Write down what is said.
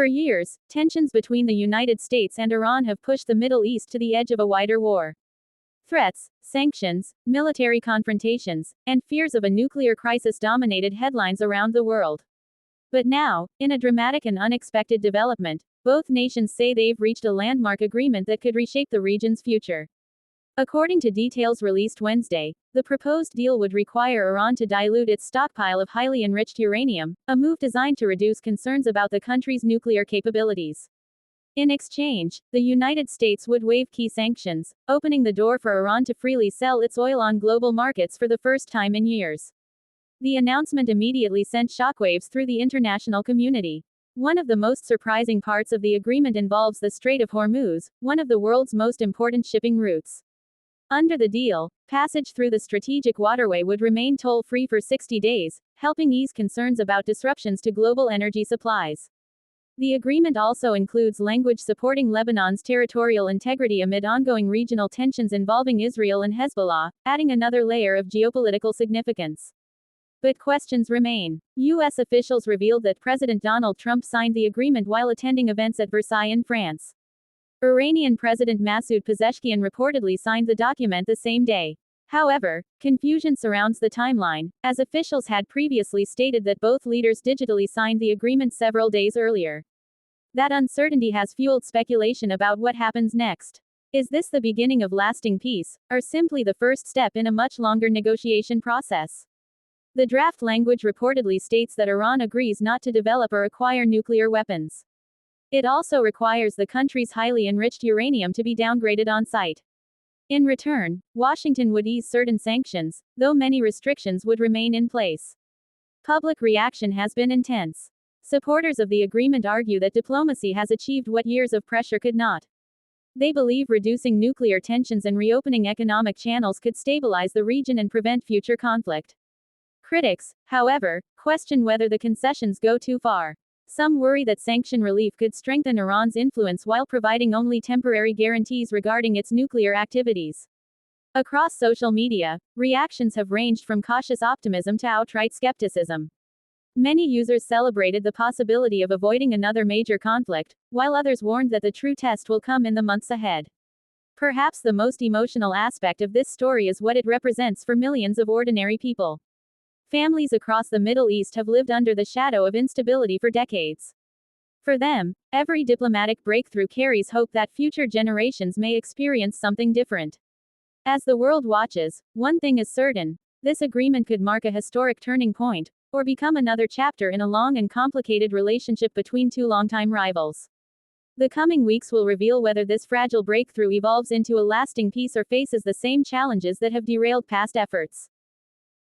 For years, tensions between the United States and Iran have pushed the Middle East to the edge of a wider war. Threats, sanctions, military confrontations, and fears of a nuclear crisis dominated headlines around the world. But now, in a dramatic and unexpected development, both nations say they've reached a landmark agreement that could reshape the region's future. According to details released Wednesday, the proposed deal would require Iran to dilute its stockpile of highly enriched uranium, a move designed to reduce concerns about the country's nuclear capabilities. In exchange, the United States would waive key sanctions, opening the door for Iran to freely sell its oil on global markets for the first time in years. The announcement immediately sent shockwaves through the international community. One of the most surprising parts of the agreement involves the Strait of Hormuz, one of the world's most important shipping routes. Under the deal, passage through the strategic waterway would remain toll-free for 60 days, helping ease concerns about disruptions to global energy supplies. The agreement also includes language supporting Lebanon's territorial integrity amid ongoing regional tensions involving Israel and Hezbollah, adding another layer of geopolitical significance. But questions remain. U.S. officials revealed that President Donald Trump signed the agreement while attending events at Versailles in France. Iranian President Masoud Pezeshkian reportedly signed the document the same day. However, confusion surrounds the timeline, as officials had previously stated that both leaders digitally signed the agreement several days earlier. That uncertainty has fueled speculation about what happens next. Is this the beginning of lasting peace, or simply the first step in a much longer negotiation process? The draft language reportedly states that Iran agrees not to develop or acquire nuclear weapons. It also requires the country's highly enriched uranium to be downgraded on site. In return, Washington would ease certain sanctions, though many restrictions would remain in place. Public reaction has been intense. Supporters of the agreement argue that diplomacy has achieved what years of pressure could not. They believe reducing nuclear tensions and reopening economic channels could stabilize the region and prevent future conflict. Critics, however, question whether the concessions go too far. Some worry that sanction relief could strengthen Iran's influence while providing only temporary guarantees regarding its nuclear activities. Across social media, reactions have ranged from cautious optimism to outright skepticism. Many users celebrated the possibility of avoiding another major conflict, while others warned that the true test will come in the months ahead. Perhaps the most emotional aspect of this story is what it represents for millions of ordinary people. Families across the Middle East have lived under the shadow of instability for decades. For them, every diplomatic breakthrough carries hope that future generations may experience something different. As the world watches, one thing is certain: this agreement could mark a historic turning point, or become another chapter in a long and complicated relationship between two longtime rivals. The coming weeks will reveal whether this fragile breakthrough evolves into a lasting peace or faces the same challenges that have derailed past efforts.